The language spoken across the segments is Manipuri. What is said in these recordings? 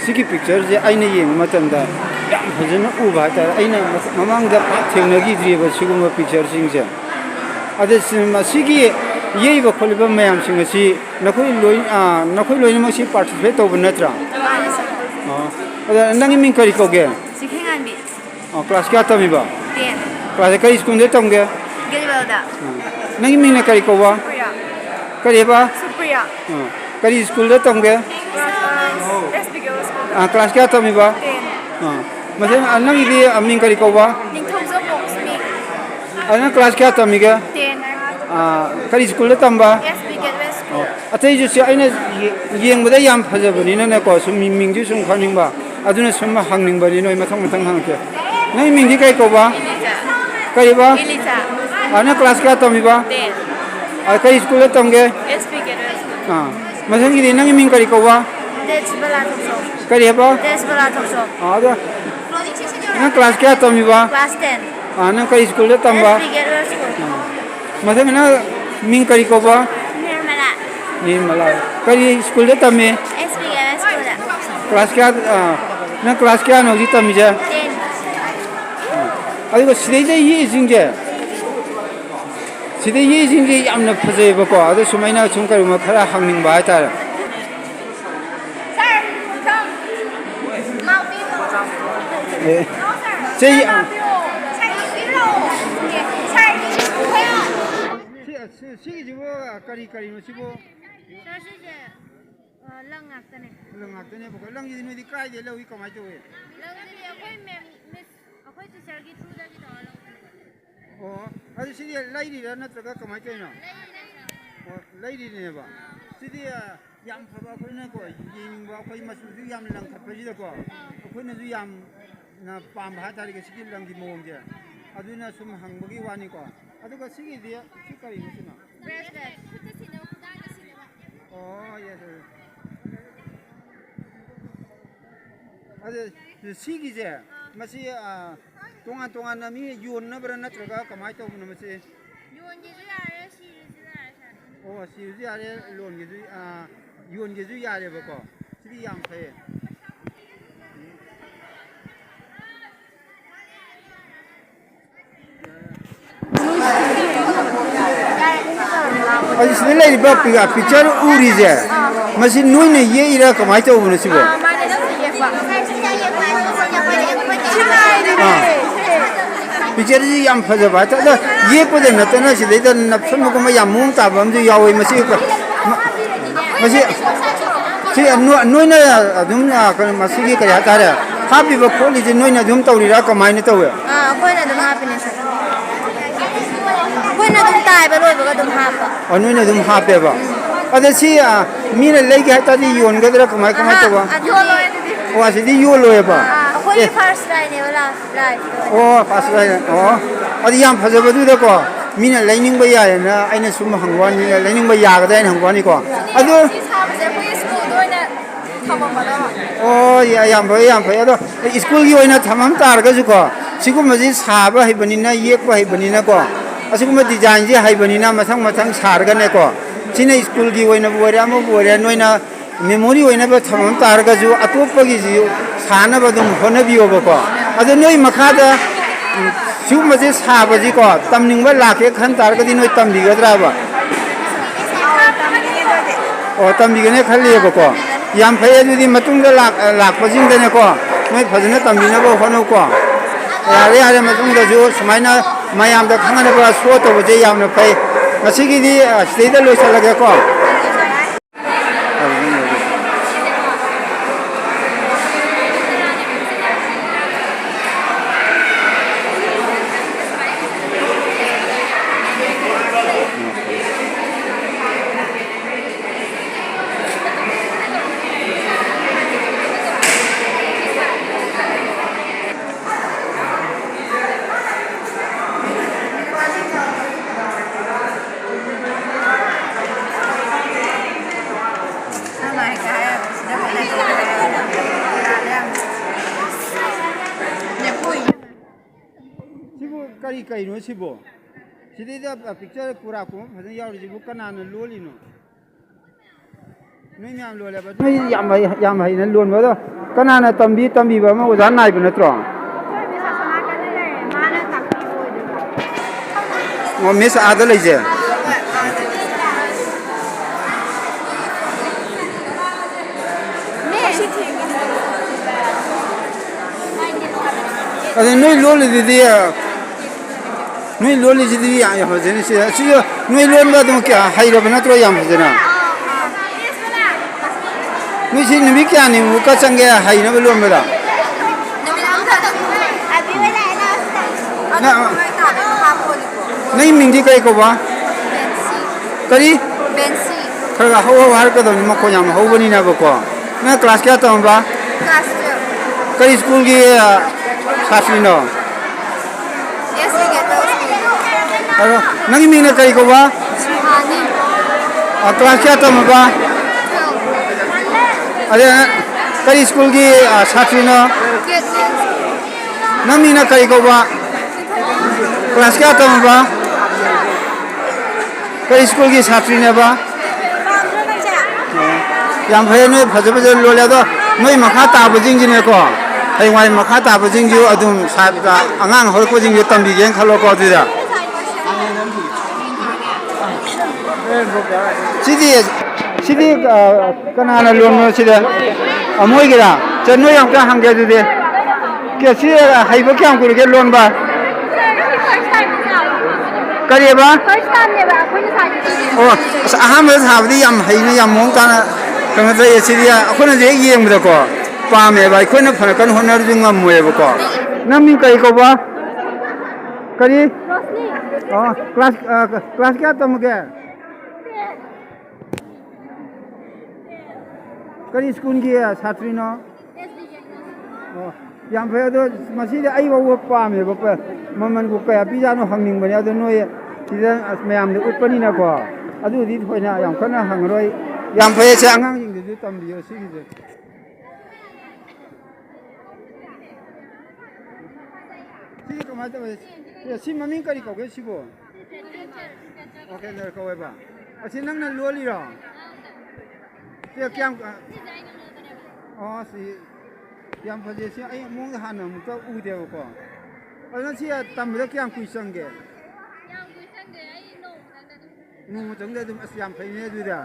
सिगी पिक्चर से आइने येंग मतंदा याम फजन उबा ता आइना ममांगदा थेंगनगी द्रिबा सिगुम पिक्चर सिंगसे अदे सिगी येइबा खोलिबा मयाम सिंगसी नखोइ लोइन मसी पार्टिसिपेट तौब नत्रा अदे नंगी मिंग करि कोगे सिखेंगानबी क्लास क्या तमिबा 10 क्लास कई स्कूल दे तमगे गेलवेलदा नंगी मिंग ने करि कोबा करिबा सुप्रिया करी स्कूल दे तमगे एसपी गर्ल स्कूल क्लास क्या तमिबा 10 मतलब नंगी दी मिंग करि कोबा निंगथौजो बोक्समी अना क्लास क्या तमिगे 10 करी स्कूल दे तमबा एसपी गेलवे स्कूल अतै जुसे आइना येंगबदा याम फजबनी न को सुम मिंग जु सुम खनिंगबा अदुना सुम हांगनिंगबनी नोय मथंग मथंग हांगके नंगी मिंग दी कई कोबा करिबा इलिसा अना क्लास क्या तमिबा 10 कई स्कूल दे तमगे एसपी गेलवे स्कूल मथंगी दी नंगी मिंग करि कोबा देशबला थौसो करिबा देशबला थौसो आदा ना क्लास क्या तमिबा क्लास 10 ना कई स्कूल दे तमबा एसपी गेलवे स्कूल मथंग ना मिंग करि कोबा निर्मला निर्मला कई स्कूल दे तमे एसपी गेलवे स्कूल क्लास क्या ना क्लास क्या नौजी तमिजा 10 अदुगा सिदैजे ये जिंगे सिदै ये जिंगे यामना फजेबको अदु सुमाइना सुम करुमा खरा हांगनिंगबा हाइतार这시기지고 까리까리노 시고 사실제 랑악다네 랑악다네 보고 랑이 노디 까이데 러위 कमाइ जोवे 랑이 अखोइ मैम मिस अखोइ टीचरगी थ्रुदागी तौर ओ अदु सिदि लाइरिरा नत्रगा कमाइ जोइनो ओ लाइरिनेबा सिदि याम फबा अखोइना को येनिंबा अखोइ मसुजु याम लं खपजिदा को अखोइना जु याम ना पाम भा तारिगे सिदि लंगी मोंगे अदुना सुम हंगबगी वानी को अदुगा सिगी दि सि करि नसिना ब्रेसलेट खुद सिनो खुदागा सिनो ओ यस अदे सिगिजे मसी तोंगा तोंगा नमी योननबरा नत्रगा कमाइ तौबन मसी योनगिजु यारे सिरिजु यारे ओ सिरिजु यारे लोनगिजु योनगिजु यारे बको सिदि याम फये अजी सिदि लाइरिबा पिक्चर उरिजे मसी नोइने ये इरा कमाइ तौबन सिबो माने नसे येफा पिक्चर जी याम फजबा ता ये पदे नतना सिदे दा नफसम को याम मुंग ताबम जो यावे मसी मसी सि नोइना अदुम कन मसी के कया तारे हाबी बा खोली जे नोइना दुम तौरिरा कमाइने तौवे कोइना दुम हापिने कोइना दुम ताइ बा लोइबगा दुम हापा नोइना दुम हापे बा अदे सि मीने लेगे हता दी योनगदरा कमाइ कमाइ तौवा यो लोय दिदि ओ सिदि यो लोय बा कोइ फर्स्ट लाइन ने वाला लाइफ ओ फर्स्ट लाइन ओ अदि याम फजबा दुदा को मीने लाइनिंग बा यायना आइना सुम हंगवानी लाइनिंग बा यागदा आइना हंगवानी को अदु साबसे कोइ स्कूल दोइना थमबदा ओ याम भय अदो स्कूल की ओइना थमम तारगजु को सिगुमजि साबा हैबनिना येकबा हैबनिना को असिगुम डिजाइन जे हैबनिना मथंग मथंग सारगने को सिने स्कूल की ओइना बोरे अमो बोरे नोइना मेमोरी ओइना बा थमम तारगजु अतोपगी जि साना बदुम होनबियोबा को अदो नोइ मखादा सिगुमजि साबजि को तमनिंगबा लाके खन तारगदि नोइ तमबिगद्राबा ओ तमबिगने खलियबा को याम फय अदुदि मतुंगदा लाकपजिंगदने को नोइ फजना तमबिनबा होनो को यारे यारे मतुंगदा जो समाइना मायामदा खंगनबा सो तोबजे यामना फय मसिगिदि स्टेदा लोइसलगे को करी कई नो सिबो सिदे पिक्चर पूरा को फजन यावरि जिबु कनान लोलिनो नोइ म्याम लोले बा नोइ याम भाई न लोन बदो ꯀꯅꯥꯅ ꯇꯝꯕꯤꯕ ꯑꯃ ꯑꯣꯖꯥ ꯅꯥꯏꯕ ꯅꯠꯇ꯭ꯔꯣ ꯑꯣ ꯃꯤꯁ ꯑꯥꯗ ꯂꯩꯁꯦ ꯑꯗ ꯅꯣꯏ ꯂꯣꯜꯂꯤꯗꯨꯗꯤ ꯅꯣꯏ ꯂꯣꯜꯂꯤꯁꯤꯗꯤ ꯌꯥꯝ ꯐꯖꯅ ꯁꯤ ꯅꯣꯏ ꯂꯣꯟꯕ ꯑꯗꯨꯝ ꯍꯩꯔꯕ ꯅꯠꯇ꯭ꯔꯣ ꯌꯥꯝ ꯐꯖꯅ ꯅꯣꯏ ꯁꯤ ꯅꯨꯃꯤꯠ ꯀꯌꯥꯅꯤꯃꯨꯛꯀ ꯆꯪꯒꯦ ꯍꯩꯅꯕ ꯂꯣꯟꯕꯗ ꯅꯪ ꯃꯤꯡꯗꯤ ꯀꯔꯤ ꯀꯧꯕ ꯀꯔꯤ ꯈꯔ ꯍꯧ ꯍꯥꯏꯔꯛꯀꯗꯕꯅꯤ ꯃꯈꯣꯟ ꯌꯥꯝ ꯍꯧꯕꯅꯤꯅꯕꯀꯣ ꯅꯪ ꯀ꯭ꯂꯥꯁ ꯀꯌꯥ ꯇꯝꯃꯕ ꯀꯔꯤ ꯁ꯭ꯀꯨꯜꯒꯤ ꯁꯥꯇ꯭ꯔꯤꯅꯣ ꯑꯗꯣ ꯅꯪꯒꯤ ꯃꯤꯡꯅ ꯀꯔꯤ ꯀꯧꯕ ꯀ꯭ꯂꯥꯁ ꯀꯌꯥ ꯇꯝꯃꯕ ꯑꯗ ꯀꯔꯤ ꯁ꯭ꯀꯨꯜꯒꯤ ꯁꯥꯇ꯭ꯔꯤꯅꯣ ꯅꯪ ꯃꯤꯡꯅ ꯀꯔꯤ ꯀꯧꯕ ꯀ꯭ꯂꯥꯁ ꯀꯌꯥ ꯇꯝꯃꯕ ꯀꯔꯤ ꯁ꯭ꯀꯨꯜꯒꯤ ꯁꯥꯇ꯭ꯔꯤꯅꯦꯕ ꯌꯥꯝ ꯐꯩ ꯅꯣꯏ ꯐꯖ ꯐꯖꯅ ꯂꯣꯜꯂꯦ ꯑꯗꯣ ꯅꯣꯏ ꯃꯈꯥ ꯇꯥꯕꯁꯤꯡꯁꯤꯅꯦꯀꯣ ꯍꯌꯦꯡꯋꯥꯏ ꯃꯈꯥ ꯇꯥꯕꯁꯤꯡꯁꯨ ꯑꯗꯨꯝ ꯑꯉꯥꯡ ꯍꯧꯔꯛꯄꯁꯤꯡꯁꯨ ꯇꯝꯕꯤꯒꯦꯅ ꯈꯜꯂꯣꯀꯣ ꯑꯗꯨꯗ ꯁꯤꯗꯤ ꯀꯅꯥꯅ ꯂꯣꯟꯕꯅꯣ ꯁꯤꯗ ꯃꯣꯏꯒꯤꯔꯥ ꯅꯣꯏ ꯑꯃꯨꯛꯇ ꯍꯪꯒꯦ ꯑꯗꯨꯗꯤ ꯁꯤ ꯍꯩꯕ ꯀꯌꯥꯝ ꯀꯨꯏꯔꯒꯦ ꯂꯣꯟꯕ ꯀꯔꯤꯕ ꯑꯣ ꯑꯁ ꯑꯍꯥꯟꯕꯗ ꯁꯥꯕꯗꯤ ꯌꯥꯝ ꯍꯩꯅ ꯌꯥꯝ ꯃꯑꯣꯡ ꯇꯥꯅ ꯀꯩꯅꯣ ꯇꯧꯌꯦ ꯁꯤꯗꯤ ꯑꯩꯈꯣꯏꯅꯁꯨ ꯍꯦꯛ ꯌꯦꯡꯕꯗꯀꯣ ꯄꯥꯝꯃꯦꯕ ꯑꯩꯈꯣꯏꯅ ꯐꯅ ꯀꯟꯅ ꯍꯣꯠꯅꯔꯁꯨ ꯉꯝꯃꯣꯏꯕꯀꯣ ꯅꯪ ꯃꯤ ꯀꯔꯤ ꯀꯧꯕ ꯀꯔꯤ ꯀ꯭ꯂꯥꯁ ꯀꯌꯥ ꯇꯝꯃꯒꯦ ꯀꯔꯤ ꯁ꯭ꯀꯨꯜꯒꯤ ꯁꯥꯇ꯭ꯔꯤꯅꯣ ꯑꯣ ꯌꯥꯝ ꯐꯩ ꯑꯗꯣ ꯃꯁꯤꯗꯤ ꯑꯩ ꯐꯥꯎꯕ ꯄꯥꯝꯃꯦꯕ ꯃꯃꯜꯕꯨ ꯀꯌా ꯄꯤꯖꯥꯅꯣ ꯍꯪꯅꯤꯡꯕꯅꯦ ꯑꯗꯣ ꯅꯣꯏ ꯁꯤꯗ ꯃꯌꯥꯝꯗ ꯎꯠꯄꯅꯤꯅꯀꯣ ꯑꯗꯨꯗꯤ ꯊꯣꯏꯅ ꯌꯥꯝ ꯀꯟꯅ ꯍꯪꯉꯔꯣꯏ ꯌꯥꯝ ꯐꯩ ꯁꯦ ꯑꯉꯥꯡꯁꯤꯡꯗꯨꯁꯨ ꯇꯝꯕꯤꯌꯣ ꯁꯤꯒꯤꯁꯦ ꯁꯤꯗꯤ ꯀꯃꯥꯏꯅ ꯇꯧꯋꯦ ꯁꯤ ꯃꯃꯤꯡ ꯀꯔꯤ ꯀꯧꯒꯦ ꯁꯤꯕꯨ ꯑꯣꯀꯦ ꯀꯧꯋꯦꯕ ꯑꯁꯤ ꯅꯪꯅ ꯂꯣꯜꯂꯤꯔꯣ ꯀꯌꯥꯝ ꯑꯣ ꯁꯤ ꯌꯥꯝ ꯐꯖꯩ ꯁꯤ ꯑꯩ ꯃꯑꯣꯡꯗ ꯍꯥꯟꯅ ꯑꯃꯨꯛꯇ ꯎꯗꯦꯕꯀꯣ ꯑꯗꯨꯅ ꯁꯤ ꯇꯝꯕꯗ ꯀꯌꯥꯝ ꯀꯨꯏ ꯆꯪꯒꯦ ꯅꯣꯡꯃ ꯆꯪꯗ ꯑꯗꯨꯝ ꯑꯁ ꯌꯥꯝ ꯐꯩꯅꯦ ꯑꯗꯨꯗ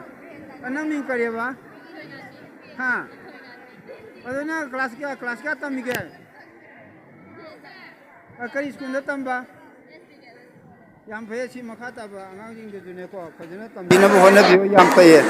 ꯅꯪ ꯃꯤꯡ ꯀꯔꯤꯕ ꯍꯥ ꯑꯗꯨꯅ ꯀ꯭ꯂꯥꯁ ꯀꯌꯥ ꯇꯝꯃꯤꯒꯦ ꯀꯔꯤ ꯁ꯭ꯀꯨꯜꯗ ꯇꯝꯕ ꯌꯥꯝ ꯐꯩ ꯁꯤ ꯃꯈꯥ ꯇꯥꯕ ꯑꯉꯥꯡꯁꯤꯡꯗꯨꯁꯨꯅꯦꯀꯣ ꯐꯖꯅ ꯇꯝꯕꯤꯅꯕ ꯍꯣꯠꯅꯕꯤꯌꯨ ꯌꯥꯝ ꯐꯩꯌꯦ